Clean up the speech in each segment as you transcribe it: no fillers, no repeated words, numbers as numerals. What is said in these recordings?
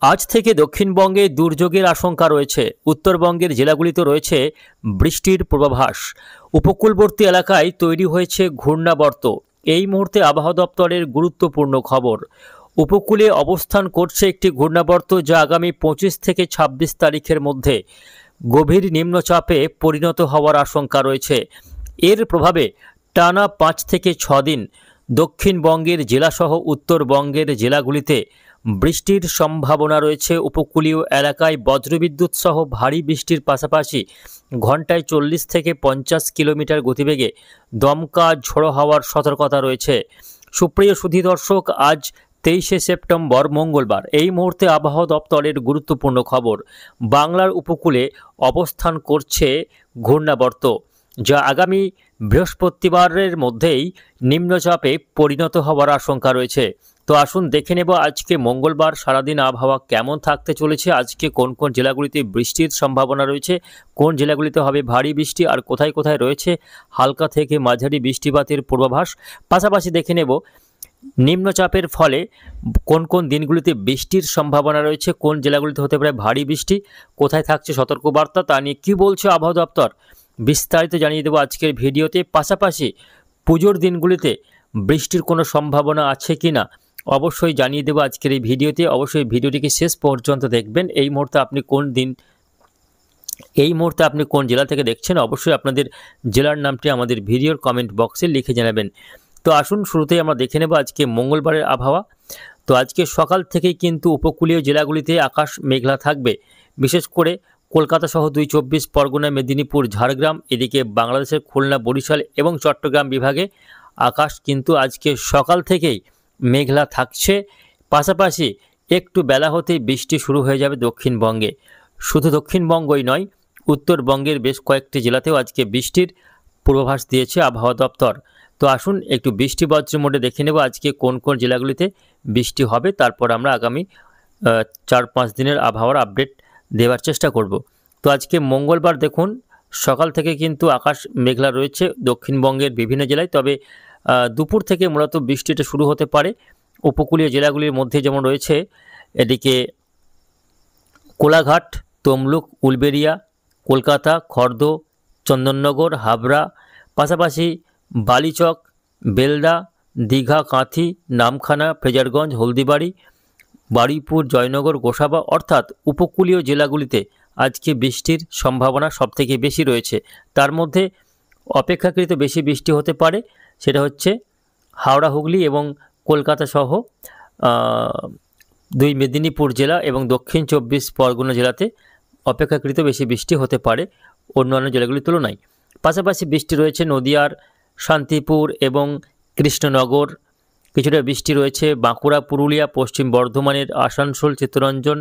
আজ থেকে দক্ষিণবঙ্গে দুর্যোগের আশঙ্কা রয়েছে। উত্তরবঙ্গের জেলাগুলিতে রয়েছে বৃষ্টির পূর্বাভাস। উপকূলবর্তী এলাকায় তৈরি হয়েছে ঘূর্ণাবর্ত। এই মুহূর্তে আবহাওয়া দপ্তরের গুরুত্বপূর্ণ খবর। উপকূলে অবস্থান করছে একটি ঘূর্ণাবর্ত, যা আগামী 25 থেকে 26 তারিখের মধ্যে গভীর নিম্নচাপে পরিণত হওয়ার আশঙ্কা রয়েছে। এর প্রভাবে টানা 5 থেকে 6 দিন দক্ষিণবঙ্গের জেলাসহ উত্তরবঙ্গের জেলাগুলিতে বৃষ্টির সম্ভাবনা রয়েছে। উপকূলীয় এলাকায় বজ্রবিদ্যুৎ সহ ভারী বৃষ্টির পাশাপাশি ঘন্টায় 40 থেকে 50 কিলোমিটার গতিবেগে দমকা ঝোড়ো হাওয়ার সতর্কতা রয়েছে। সুপ্রিয় সুধী দর্শক, আজ 23শে সেপ্টেম্বর মঙ্গলবার। এই মুহূর্তে আবহাওয়া দপ্তরের গুরুত্বপূর্ণ খবর। বাংলার উপকূলে অবস্থান করছে ঘূর্ণাবর্ত, যা আগামী বৃহস্পতিবারের মধ্যেই নিম্নচাপে পরিণত হওয়ার আশঙ্কা রয়েছে। তো আসুন দেখে নেব আজকে মঙ্গলবার সারাদিন আবহাওয়া কেমন থাকতে চলেছে। আজকে কোন কোন জেলাগুলিতে বৃষ্টির সম্ভাবনা রয়েছে, কোন জেলাগুলিতে হবে ভারী বৃষ্টি, আর কোথায় কোথায় রয়েছে হালকা থেকে মাঝারি বৃষ্টিপাতের পূর্বাভাস। পাশাপাশি দেখে নেব নিম্নচাপের ফলে কোন কোন দিনগুলিতে বৃষ্টির সম্ভাবনা রয়েছে, কোন জেলাগুলিতে হতে পারে ভারী বৃষ্টি, কোথায় থাকছে সতর্কবার্তা, তা নিয়ে কী বলছে আবহাওয়া দপ্তর বিস্তারিত জানিয়ে দেবো আজকের ভিডিওতে। পাশাপাশি পুজোর দিনগুলিতে বৃষ্টির কোনো সম্ভাবনা আছে কি না অবশ্যই জানিয়ে দেবো আজকের এই ভিডিওতে। অবশ্যই ভিডিওটিকে শেষ পর্যন্ত দেখবেন। এই মুহূর্তে আপনি কোন জেলা থেকে দেখছেন, অবশ্যই আপনাদের জেলার নামটি আমাদের ভিডিওর কমেন্ট বক্সে লিখে জানাবেন। তো আসুন শুরুতেই আমরা দেখে নেব আজকে মঙ্গলবারের আবহাওয়া। তো আজকে সকাল থেকেই কিন্তু উপকূলীয় জেলাগুলিতে আকাশ মেঘলা থাকবে। বিশেষ করে কলকাতা সহ 24 পরগনা, মেদিনীপুর, ঝাড়গ্রাম, এদিকে বাংলাদেশের খুলনা, বরিশাল এবং চট্টগ্রাম বিভাগে আকাশ কিন্তু আজকে সকাল থেকেই মেঘলা থাকছে। পাশাপাশি একটু বেলা হতেই বৃষ্টি শুরু হয়ে যাবে দক্ষিণবঙ্গে। শুধু দক্ষিণবঙ্গই নয়, উত্তরবঙ্গের বেশ কয়েকটি জেলাতেও আজকে বৃষ্টির পূর্বাভাস দিয়েছে আবহাওয়া দপ্তর। তো আসুন একটু বৃষ্টি বজ্র মোডে দেখে নেব আজকে কোন কোন জেলাগুলিতে বৃষ্টি হবে। তারপর আমরা আগামী 4-5 দিনের আবহাওয়ার আপডেট দেওয়ার চেষ্টা করব। তো আজকে মঙ্গলবার দেখুন সকাল থেকে কিন্তু আকাশ মেঘলা রয়েছে দক্ষিণবঙ্গের বিভিন্ন জেলায়। তবে দুপুর থেকে মূলত বৃষ্টিটা শুরু হতে পারে উপকূলীয় জেলাগুলির মধ্যে, যেমন রয়েছে এদিকে কোলাঘাট, তমলুক, উলবেড়িয়া, কলকাতা, খর্দ, চন্দননগর, হাবড়া, পাশাপাশি বালিচক, বেলদা, দীঘা, কাঁথি, নামখানা, ফ্রেজারগঞ্জ, হলদিবাড়ি, বারুইপুর, জয়নগর, গোসাবা, অর্থাৎ উপকূলীয় জেলাগুলিতে আজকে বৃষ্টির সম্ভাবনা সবথেকে বেশি রয়েছে। তার মধ্যে অপেক্ষাকৃত বেশি বৃষ্টি হতে পারে সেটা হচ্ছে হাওড়া, হুগলি এবং কলকাতা সহ 2 মেদিনীপুর জেলা এবং দক্ষিণ 24 পরগনা জেলাতে অপেক্ষাকৃত বেশি বৃষ্টি হতে পারে অন্যান্য জেলাগুলির তুলনায়। পাশাপাশি বৃষ্টি রয়েছে নদিয়ার শান্তিপুর এবং কৃষ্ণনগর, কিছুটা বৃষ্টি রয়েছে বাঁকুড়া, পুরুলিয়া, পশ্চিম বর্ধমানের আসানসোল, চিত্তরঞ্জন,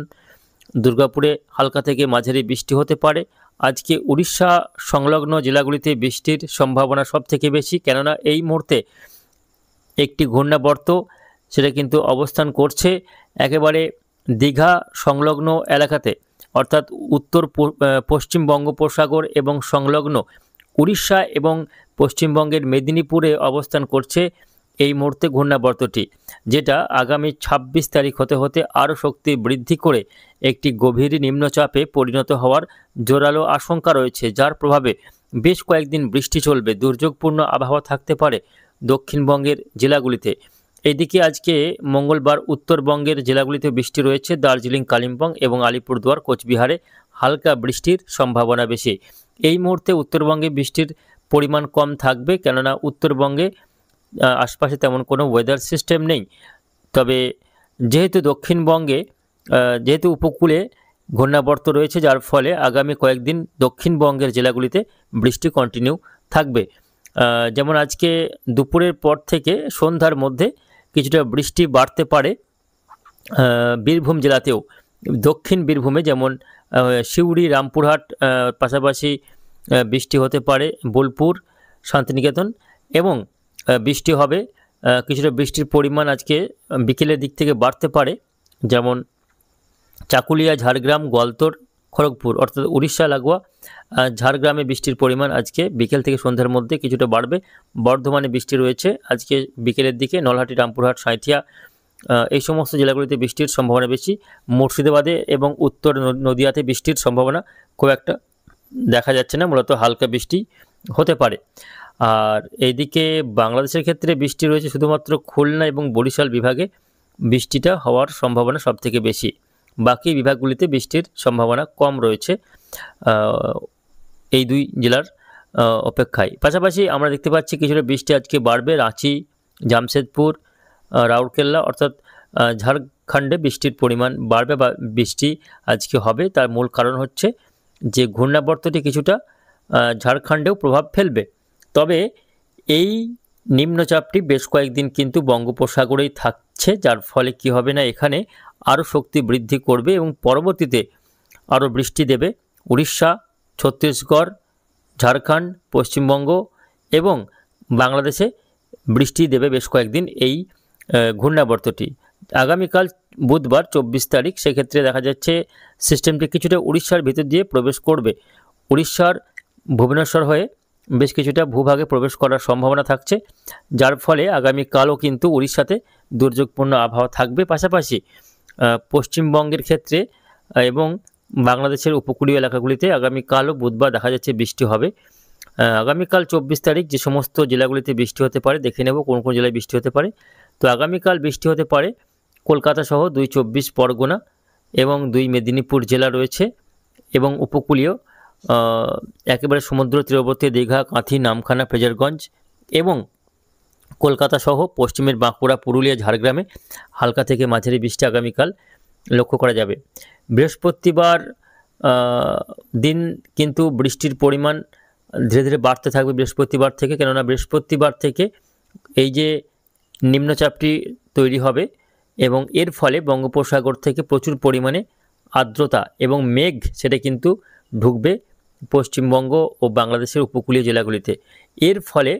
দুর্গাপুরে হালকা থেকে মাঝারি বৃষ্টি হতে পারে। আজকে উড়িষ্যা সংলগ্ন জেলাগুলিতে বৃষ্টির সম্ভাবনা সবথেকে বেশি, কেননা এই মুহূর্তে একটি ঘূর্ণাবর্ত সেটা কিন্তু অবস্থান করছে একেবারে দীঘা সংলগ্ন এলাকাতে, অর্থাৎ উত্তর পশ্চিম বঙ্গোপসাগর এবং সংলগ্ন উড়িষ্যা এবং পশ্চিমবঙ্গের মেদিনীপুরে অবস্থান করছে এই মুহূর্তে ঘূর্ণাবর্তটি, যেটা আগামী 26 তারিখ হতে হতে আরও শক্তি বৃদ্ধি করে একটি গভীর নিম্নচাপে পরিণত হওয়ার জোরালো আশঙ্কা রয়েছে, যার প্রভাবে বেশ কয়েকদিন বৃষ্টি চলবে। দুর্যোগপূর্ণ আবহাওয়া থাকতে পারে দক্ষিণবঙ্গের জেলাগুলিতে। এদিকে আজকে মঙ্গলবার উত্তরবঙ্গের জেলাগুলিতে বৃষ্টি রয়েছে। দার্জিলিং, কালিম্পং এবং আলিপুরদুয়ার, কোচবিহারে হালকা বৃষ্টির সম্ভাবনা বেশি। এই মুহূর্তে উত্তরবঙ্গে বৃষ্টির পরিমাণ কম থাকবে, কেননা উত্তরবঙ্গে আশপাশে তেমন কোনো ওয়েদার সিস্টেম নেই। তবে যেহেতু দক্ষিণবঙ্গে যেহেতু উপকূলে ঘূর্ণাবর্ত রয়েছে, যার ফলে আগামী কয়েকদিন দক্ষিণবঙ্গের জেলাগুলিতে বৃষ্টি কন্টিনিউ থাকবে। যেমন আজকে দুপুরের পর থেকে সন্ধ্যার মধ্যে কিছুটা বৃষ্টি বাড়তে পারে বীরভূম জেলাতেও। দক্ষিণ বীরভূমে যেমন সিউড়ি, রামপুরহাট, পাশাপাশি বৃষ্টি হতে পারে বোলপুর, শান্তিনিকেতন, এবং বৃষ্টি হবে কিছুটা বৃষ্টির পরিমাণ আজকে বিকেলের দিক থেকে বাড়তে পারে, যেমন চাকুলিয়া, ঝাড়গ্রাম, গোয়ালতোড়, খড়গপুর, অর্থাৎ উড়িষ্যা লাগোয়া ঝাড়গ্রামে বৃষ্টির পরিমাণ আজকে বিকেল থেকে সন্ধ্যার মধ্যে কিছুটা বাড়বে। বর্ধমানে বৃষ্টি রয়েছে আজকে বিকেলের দিকে, নলহাটি, রামপুরহাট, সাঁইথিয়া, এই সমস্ত জেলাগুলিতে বৃষ্টির সম্ভাবনা বেশি। মুর্শিদাবাদে এবং উত্তর নদিয়াতে বৃষ্টির সম্ভাবনা খুব একটা দেখা যাচ্ছে না, মূলত হালকা বৃষ্টি হতে পারে। আর এইদিকে বাংলাদেশের ক্ষেত্রে বৃষ্টি রয়েছে শুধুমাত্র খুলনা এবং বরিশাল বিভাগে বৃষ্টিটা হওয়ার সম্ভাবনা সবথেকে বেশি। বাকি বিভাগগুলিতে বৃষ্টির সম্ভাবনা কম রয়েছে এই দুই জেলার অপেক্ষায়। পাশাপাশি আমরা দেখতে পাচ্ছি কিছুটা বৃষ্টি আজকে বাড়বে রাঁচি, জামশেদপুর, রাউরকেল্লা অর্থাৎ ঝাড়খণ্ডে বৃষ্টির পরিমাণ বাড়বে বা বৃষ্টি আজকে হবে। তার মূল কারণ হচ্ছে যে ঘূর্ণাবর্তটি কিছুটা ঝাড়খণ্ডেও প্রভাব ফেলবে। তবে এই নিম্নচাপটি বেশ কয়েকদিন কিন্তু বঙ্গোপসাগরেই থাকছে, যার ফলে কি হবে না এখানে আরও শক্তি বৃদ্ধি করবে এবং পরবর্তীতে আরও বৃষ্টি দেবে উড়িষ্যা, ছত্তিশগড়, ঝাড়খণ্ড, পশ্চিমবঙ্গ এবং বাংলাদেশে বৃষ্টি দেবে বেশ কয়েকদিন এই ঘূর্ণাবর্তটি। আগামীকাল বুধবার 24 তারিখ, সেক্ষেত্রে দেখা যাচ্ছে সিস্টেমটি কিছুটা উড়িষ্যার ভিতর দিয়ে প্রবেশ করবে। উড়িষ্যার ভুবনেশ্বর হয়ে বেশ কিছুটা ভূভাগে প্রবেশ করার সম্ভাবনা থাকছে, যার ফলে আগামীকালও কিন্তু উড়িষ্যাতে দুর্যোগপূর্ণ আবহাওয়া থাকবে। পাশাপাশি পশ্চিমবঙ্গের ক্ষেত্রে এবং বাংলাদেশের উপকূলীয় এলাকাগুলিতে আগামীকালও বুধবার দেখা যাচ্ছে বৃষ্টি হবে। আগামীকাল 24 তারিখ যে সমস্ত জেলাগুলিতে বৃষ্টি হতে পারে দেখে নেব কোন কোন জেলায় বৃষ্টি হতে পারে। তো আগামীকাল বৃষ্টি হতে পারে কলকাতা সহ 2 24 পরগনা এবং 2 মেদিনীপুর জেলা রয়েছে এবং উপকূলীয় একেবারে সমুদ্র তীরবর্তী দীঘা, কাঁথি, নামখানা, ফ্রেজারগঞ্জ এবং কলকাতা সহ পশ্চিমের বাঁকুড়া, পুরুলিয়া, ঝাড়গ্রামে হালকা থেকে মাঝারি বৃষ্টি আগামীকাল লক্ষ্য করা যাবে। বৃহস্পতিবার দিন কিন্তু বৃষ্টির পরিমাণ ধীরে ধীরে বাড়তে থাকবে বৃহস্পতিবার থেকে, কেননা বৃহস্পতিবার থেকে এই যে নিম্নচাপটি তৈরি হবে এবং এর ফলে বঙ্গোপসাগর থেকে প্রচুর পরিমাণে আর্দ্রতা এবং মেঘ সেটা কিন্তু ঢুকবে পশ্চিমবঙ্গ ও বাংলাদেশের উপকূলীয় জেলাগুলিতে। এর ফলে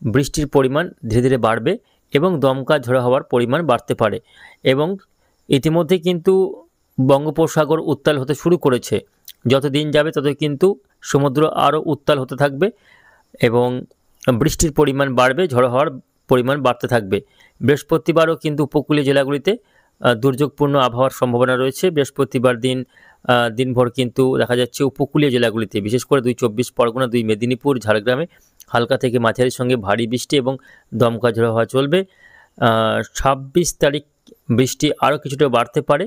বৃষ্টির পরিমাণ ধীরে ধীরে বাড়বে এবং দমকা ঝড়ো হওয়ার পরিমাণ বাড়তে পারে এবং ইতিমধ্যে কিন্তু বঙ্গোপসাগর উত্তাল হতে শুরু করেছে। যত দিন যাবে তত কিন্তু সমুদ্র আরও উত্তাল হতে থাকবে এবং বৃষ্টির পরিমাণ বাড়বে, ঝড়ো হওয়ার পরিমাণ বাড়তে থাকবে। বৃহস্পতিবারও কিন্তু উপকূলীয় জেলাগুলিতে দুর্যোগপূর্ণ আবহাওয়ার সম্ভাবনা রয়েছে। বৃহস্পতিবার দিনভর কিন্তু দেখা যাচ্ছে উপকূলীয় জেলাগুলিতে বিশেষ করে 2 24 পরগনা, 2 মেদিনীপুর, ঝাড়গ্রামে হালকা থেকে মাঝারির সঙ্গে ভারী বৃষ্টি এবং দমকা ঝড়ো হওয়া চলবে। 26 তারিখ বৃষ্টি আরও কিছুটা বাড়তে পারে।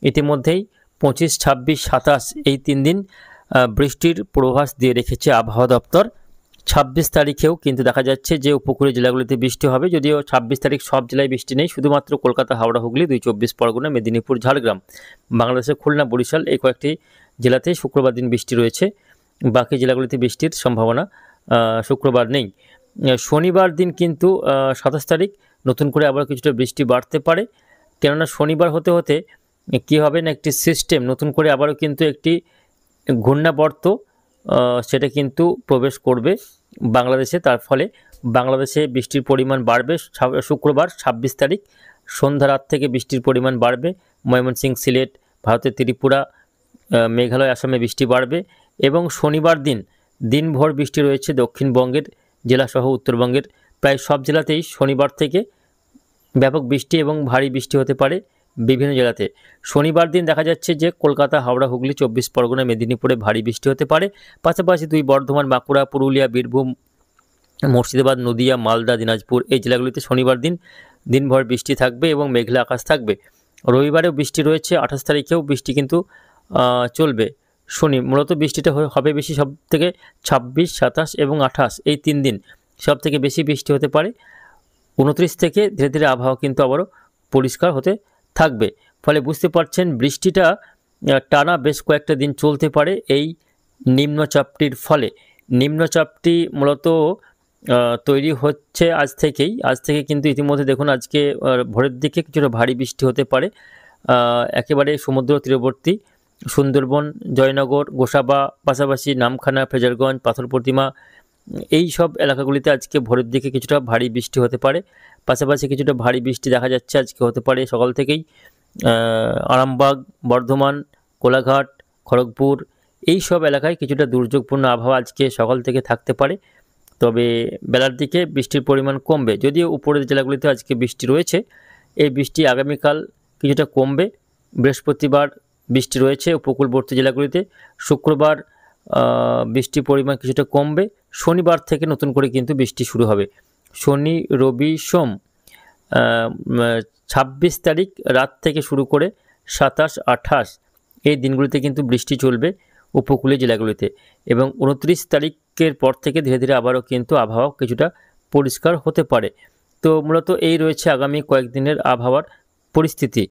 ইতিমধ্যেই 25, 26, 27 এই 3 দিন বৃষ্টির পূর্বাভাস দিয়ে রেখেছে আবহাওয়া দপ্তর। 26 তারিখেও কিন্তু দেখা যাচ্ছে যে উপকূলীয় জেলাগুলিতে বৃষ্টি হবে, যদিও 26 তারিখ সব জেলায় বৃষ্টি নেই, শুধুমাত্র কলকাতা, হাওড়া, হুগলি, 2 24 পরগনা, মেদিনীপুর, ঝাড়গ্রাম, বাংলাদেশের খুলনা, বরিশাল এই কয়েকটি জেলাতে শুক্রবার দিন বৃষ্টি রয়েছে। বাকি জেলাগুলিতে বৃষ্টির সম্ভাবনা শুক্রবার নেই। শনিবার দিন কিন্তু 27 তারিখ নতুন করে আবার কিছুটা বৃষ্টি বাড়তে পারে, কেননা শনিবার হতে হতে কী হবে না একটি সিস্টেম নতুন করে আবারও কিন্তু একটি ঘূর্ণাবর্ত সেটা কিন্তু প্রবেশ করবে বাংলাদেশে। তার ফলে বাংলাদেশে বৃষ্টির পরিমাণ বাড়বে। শুক্রবার 26 তারিখ সন্ধ্যা রাত থেকে বৃষ্টির পরিমাণ বাড়বে। ময়মনসিংহ, সিলেট, ভারতের ত্রিপুরা, মেঘালয়, আসামে বৃষ্টি বাড়বে এবং শনিবার দিনভর বৃষ্টি রয়েছে দক্ষিণবঙ্গের জেলাসহ উত্তরবঙ্গের প্রায় সব জেলাতেই শনিবার থেকে ব্যাপক বৃষ্টি এবং ভারী বৃষ্টি হতে পারে বিভিন্ন জেলাতে। শনিবার দিন দেখা যাচ্ছে যে কলকাতা, হাওড়া, হুগলি, 24 পরগনা, মেদিনীপুরে ভারী বৃষ্টি হতে পারে। পাশাপাশি 2 বর্ধমান, বাঁকুড়া, পুরুলিয়া, বীরভূম, মুর্শিদাবাদ, নদিয়া, মালদা, দিনাজপুর এই জেলাগুলিতে শনিবার দিনভর বৃষ্টি থাকবে এবং মেঘলা আকাশ থাকবে। রবিবারেও বৃষ্টি রয়েছে, 28 তারিখেও বৃষ্টি কিন্তু চলবে। মূলত বৃষ্টিটা হবে বেশি সব থেকে 26, 27 এবং 28 এই 3 দিন সব থেকে বেশি বৃষ্টি হতে পারে। 29 থেকে ধীরে ধীরে আবহাওয়া কিন্তু আবারও পরিষ্কার হতে থাকবে। ফলে বুঝতে পারছেন বৃষ্টিটা টানা বেশ কয়েকটা দিন চলতে পারে এই নিম্নচাপটির ফলে। নিম্নচাপটি মূলত তৈরি হচ্ছে আজ থেকে কিন্তু ইতিমধ্যে দেখুন আজকে ভোরের দিকে কিছুটা ভারী বৃষ্টি হতে পারে একেবারে সমুদ্র তীরবর্তী সুন্দরবন, জয়নগর, গোসাবা, পাশাপাশি নামখানা, ফ্রেজারগঞ্জ, পাথর প্রতিমা এই সব এলাকাগুলিতে আজকে ভোরের দিকে কিছুটা ভারী বৃষ্টি হতে পারে। পাশাপাশি কিছুটা ভারী বৃষ্টি দেখা যাচ্ছে আজকে হতে পারে সকাল থেকেই আরামবাগ, বর্ধমান, কোলাঘাট, খড়গপুর এই সব এলাকায় কিছুটা দুর্যোগপূর্ণ আবহাওয়া আজকে সকাল থেকে থাকতে পারে। তবে বেলার দিকে বৃষ্টির পরিমাণ কমবে, যদিও উপরের জেলাগুলিতে আজকে বৃষ্টি রয়েছে এই বৃষ্টি আগামীকাল কিছুটা কমবে। বৃহস্পতিবার বৃষ্টি রয়েছে উপকূলবর্তী জেলাগুলিতে। শুক্রবার বৃষ্টির পরিমাণ কিছুটা কমবে। শনিবার থেকে নতুন করে কিন্তু বৃষ্টি শুরু হবে। শনি, রবি, সোম 26 তারিখ রাত থেকে শুরু করে 27, 28 এই দিনগুলিতে কিন্তু বৃষ্টি চলবে উপকূলীয় জেলাগুলিতে, এবং 29 তারিখের পর থেকে ধীরে ধীরে আবারও কিন্তু আবহাওয়া কিছুটা পরিষ্কার হতে পারে। তো মূলত এই রয়েছে আগামী কয়েকদিনের আবহাওয়ার পরিস্থিতি।